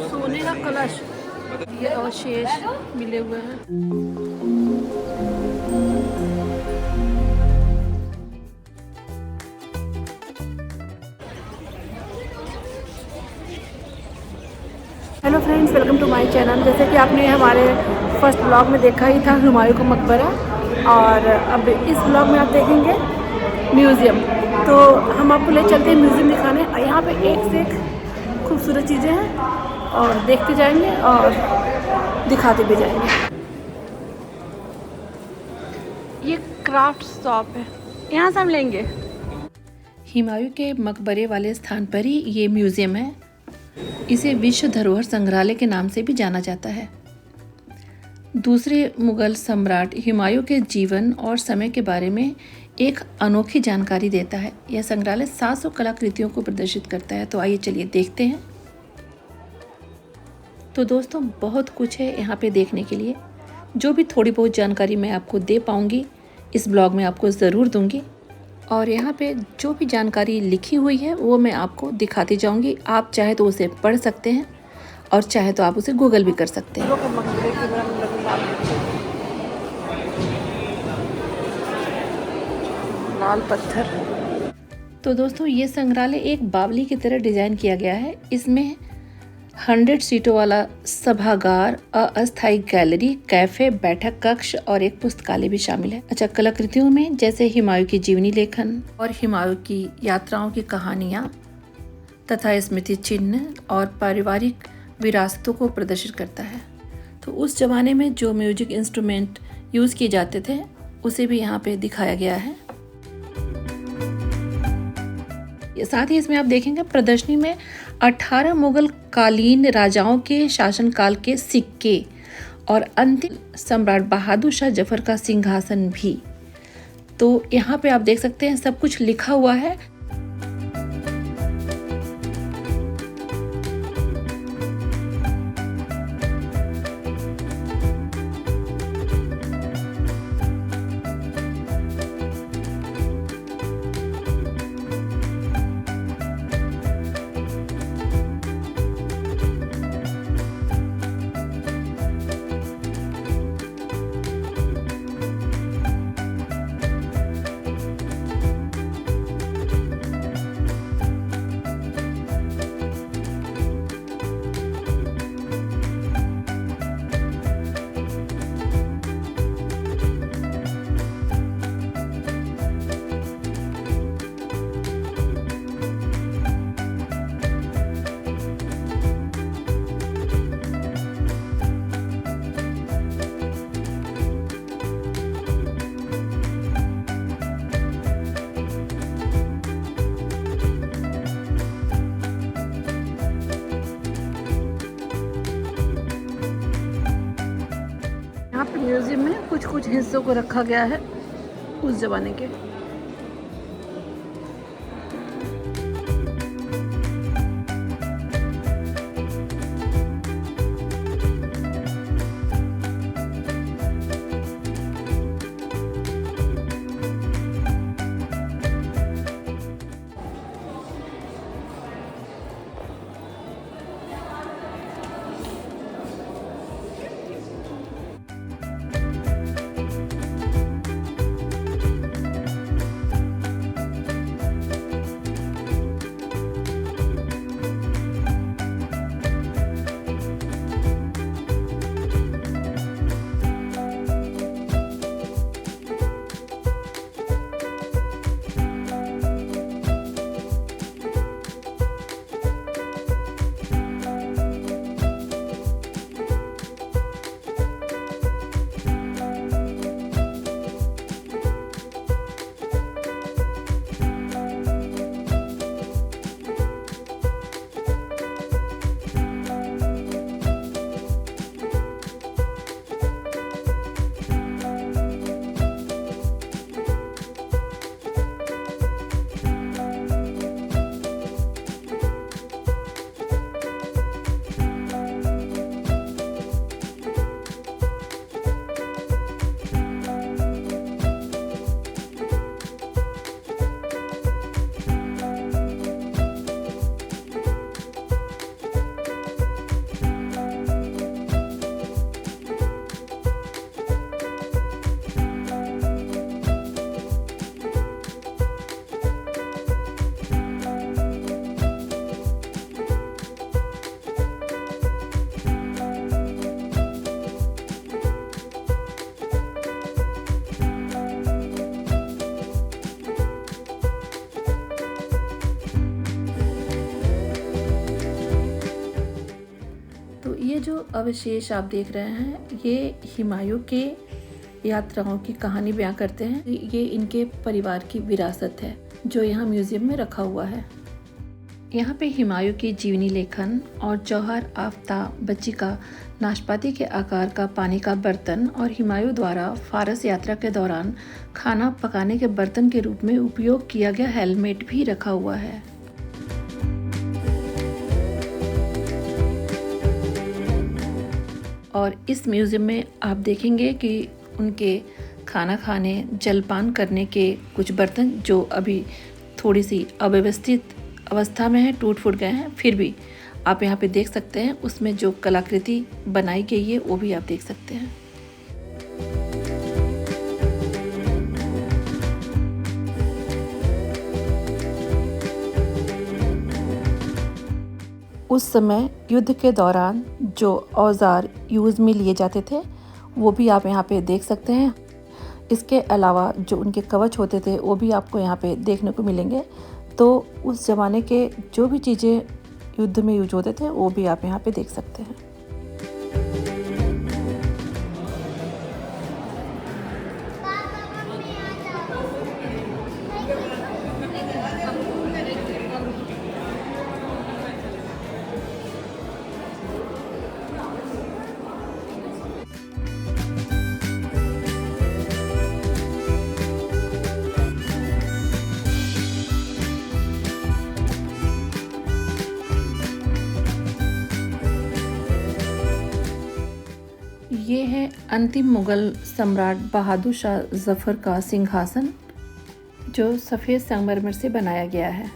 सोने का कलश, ये अवशेष मिले हुए हैं। Hello friends, welcome to my channel. जैसे कि आपने हमारे फर्स्ट ब्लॉग में देखा ही था हुमायूं का मकबरा, और अब इस ब्लॉग में आप देखेंगे म्यूज़ियम। तो हम आपको ले चलते हैं म्यूज़ियम दिखाने। यहाँ पे एक से एक खूबसूरत चीज़ें हैं और देखते जाएंगे और दिखाते भी जाएंगे। ये क्राफ्ट शॉप है, यहाँ से हम लेंगे। हुमायूं के मकबरे वाले स्थान पर ही ये म्यूज़ियम है। इसे विश्व धरोहर संग्रहालय के नाम से भी जाना जाता है। दूसरे मुगल सम्राट हुमायूं के जीवन और समय के बारे में एक अनोखी जानकारी देता है। यह संग्रहालय 700 कलाकृतियों को प्रदर्शित करता है। तो आइए चलिए देखते हैं। तो दोस्तों, बहुत कुछ है यहाँ पे देखने के लिए। जो भी थोड़ी बहुत जानकारी मैं आपको दे पाऊँगी इस ब्लॉग में आपको ज़रूर दूँगी, और यहाँ पे जो भी जानकारी लिखी हुई है वो मैं आपको दिखाती जाऊँगी। आप चाहे तो उसे पढ़ सकते हैं और चाहे तो आप उसे गूगल भी कर सकते हैं। लाल पत्थर। तो दोस्तों, ये संग्रहालय एक बावली की तरह डिजाइन किया गया है। इसमें 100 सीटों वाला सभागार, अस्थायी गैलरी, कैफे, बैठक कक्ष और एक पुस्तकालय भी शामिल है। अच्छा, कलाकृतियों में जैसे हुमायूं की जीवनी लेखन और हुमायूं की यात्राओं की कहानियां तथा स्मृति चिन्ह और पारिवारिक विरासतों को प्रदर्शित करता है। तो उस जमाने में जो म्यूजिक इंस्ट्रूमेंट यूज किए जाते थे उसे भी यहाँ पे दिखाया गया है। साथ ही इसमें आप देखेंगे प्रदर्शनी में 18 मुगल कालीन राजाओं के शासनकाल के सिक्के और अंतिम सम्राट बहादुर शाह जफर का सिंहासन भी। तो यहाँ पे आप देख सकते हैं सब कुछ लिखा हुआ है। यहाँ पे म्यूजियम में कुछ कुछ हिस्सों को रखा गया है उस जमाने के। अवशेष आप देख रहे हैं, ये हुमायूं के यात्राओं की कहानी बयां करते हैं। ये इनके परिवार की विरासत है जो यहाँ म्यूजियम में रखा हुआ है। यहाँ पे हुमायूं की जीवनी लेखन और जौहर आफ्ताब बच्ची का नाशपाती के आकार का पानी का बर्तन और हुमायूं द्वारा फारस यात्रा के दौरान खाना पकाने के बर्तन के रूप में उपयोग किया गया हेलमेट भी रखा हुआ है। और इस म्यूजियम में आप देखेंगे कि उनके खाना खाने, जलपान करने के कुछ बर्तन जो अभी थोड़ी सी अव्यवस्थित अवस्था में है, टूट फूट गए हैं, फिर भी आप यहाँ पे देख सकते हैं उसमें जो कलाकृति बनाई गई है वो भी आप देख सकते हैं। उस समय युद्ध के दौरान जो औजार यूज़ में लिए जाते थे वो भी आप यहाँ पे देख सकते हैं। इसके अलावा जो उनके कवच होते थे वो भी आपको यहाँ पे देखने को मिलेंगे। तो उस ज़माने के जो भी चीज़ें युद्ध में यूज होते थे वो भी आप यहाँ पे देख सकते हैं। ये है अंतिम मुग़ल सम्राट बहादुर शाह जफ़र का सिंहासन जो सफ़ेद संगमरमर से बनाया गया है।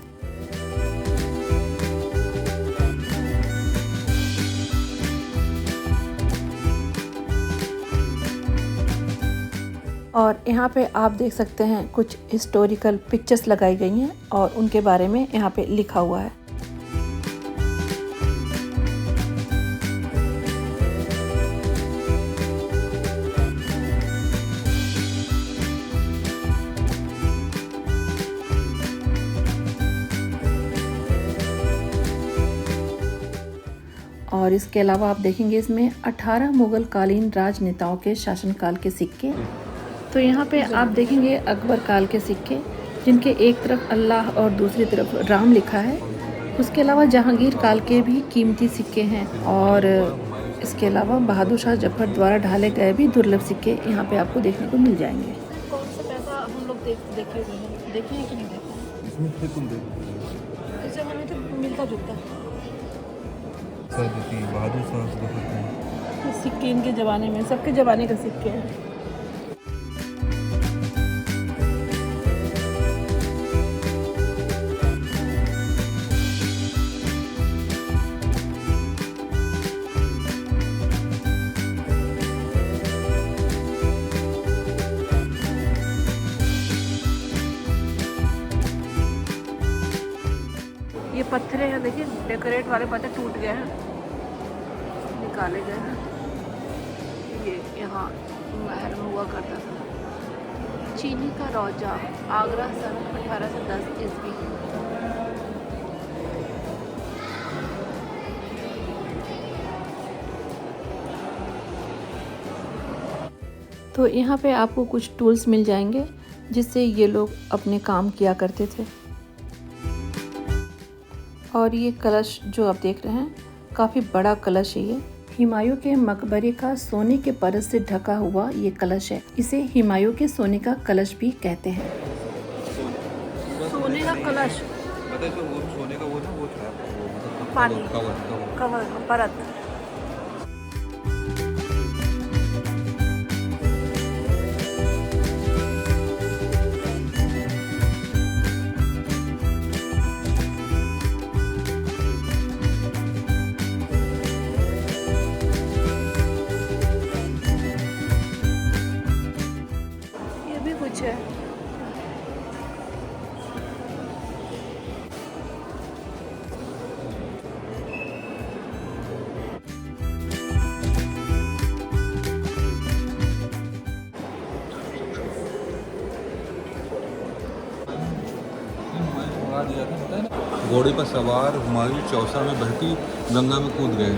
और यहाँ पे आप देख सकते हैं कुछ हिस्टोरिकल पिक्चर्स लगाई गई हैं और उनके बारे में यहाँ पे लिखा हुआ है। और इसके अलावा आप देखेंगे इसमें 18 मुग़ल कालीन राजनेताओं के शासनकाल के सिक्के। तो यहाँ पे आप देखेंगे अकबर काल के सिक्के जिनके एक तरफ अल्लाह और दूसरी तरफ राम लिखा है। उसके अलावा जहांगीर काल के भी कीमती सिक्के हैं और इसके अलावा बहादुर शाह जफर द्वारा ढाले गए भी दुर्लभ सिक्के यहाँ पे आपको देखने को मिल जाएंगे। कौन सा पैसा हम लोग देखे हुए हैं, देखे हैं कि नहीं देखे? इसमें फिर तुम देखो, इससे हमें तो मिलता जुलता बहादुर शाह सिक्के इनके ज़माने में, सबके ज़माने का सिक्के हैं। ये पत्थर हैं, देखिए डेकोरेट वाले पत्थर टूट गए हैं, निकाले गए हैं। ये यहाँ महल में हुआ करता था। चीनी का रोजा, आगरा सन 1810 ईस्वी। तो यहाँ पे आपको कुछ टूल्स मिल जाएंगे जिससे ये लोग अपने काम किया करते थे। और ये कलश जो आप देख रहे हैं काफ़ी बड़ा कलश है। ये हुमायूं के मकबरे का सोने के परत से ढका हुआ ये कलश है। इसे हुमायूं के सोने का कलश भी कहते हैं। सोने का कलश मतलब वो सोने का वो ना वो था पानी कवर परत। कुछ है घोड़े पर सवार हुमायूं चौसा में बहती गंगा में कूद गए।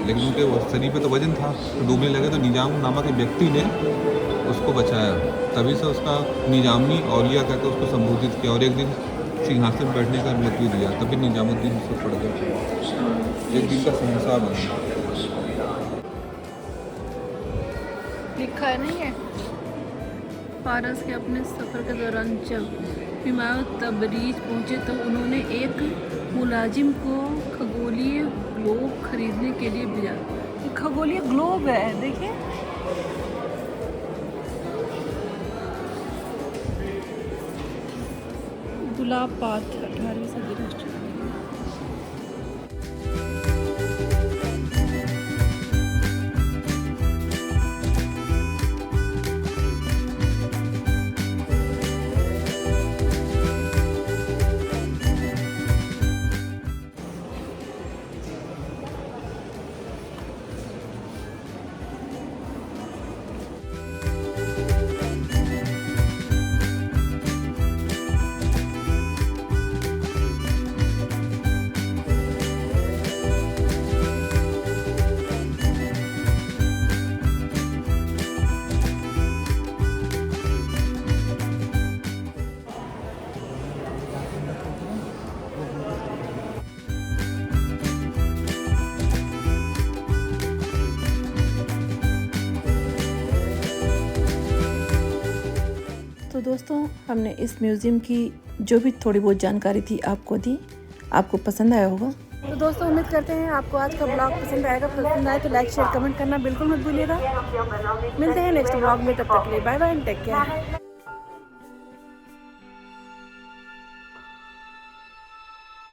लेकिन उनके शरीर पे तो वजन था, तो डूबने लगे तो निजाम नामक एक व्यक्ति ने उसको बचाया। तभी से उसका निजामी औलिया कहकर उसको संबोधित किया और एक दिन सिंहासन पर बैठने का मृत्यु दिया, तभी निजामुद्दीन उसको पड़ गया, एक दिन का शहंशाह बना। लिखा है नहीं है, फारस के अपने सफ़र के दौरान जब इमाम तबरीज पहुँचे तो उन्होंने एक मुलाजिम को खगोलीय ग्लोब खरीदने के लिए भेजा। खगोलीय ग्लोब है, देखिए। गुलाब पात 18वीं सदी राष्ट्र। तो दोस्तों, हमने इस म्यूज़ियम की जो भी थोड़ी बहुत जानकारी थी आपको दी, आपको पसंद आया होगा। तो दोस्तों, उम्मीद करते हैं आपको आज का ब्लॉग पसंद आएगा। पसंद आए तो लाइक शेयर कमेंट करना बिल्कुल मत भूलिएगा। मिलते हैं नेक्स्ट ब्लॉग में, तब तक के लिए bye bye and take care.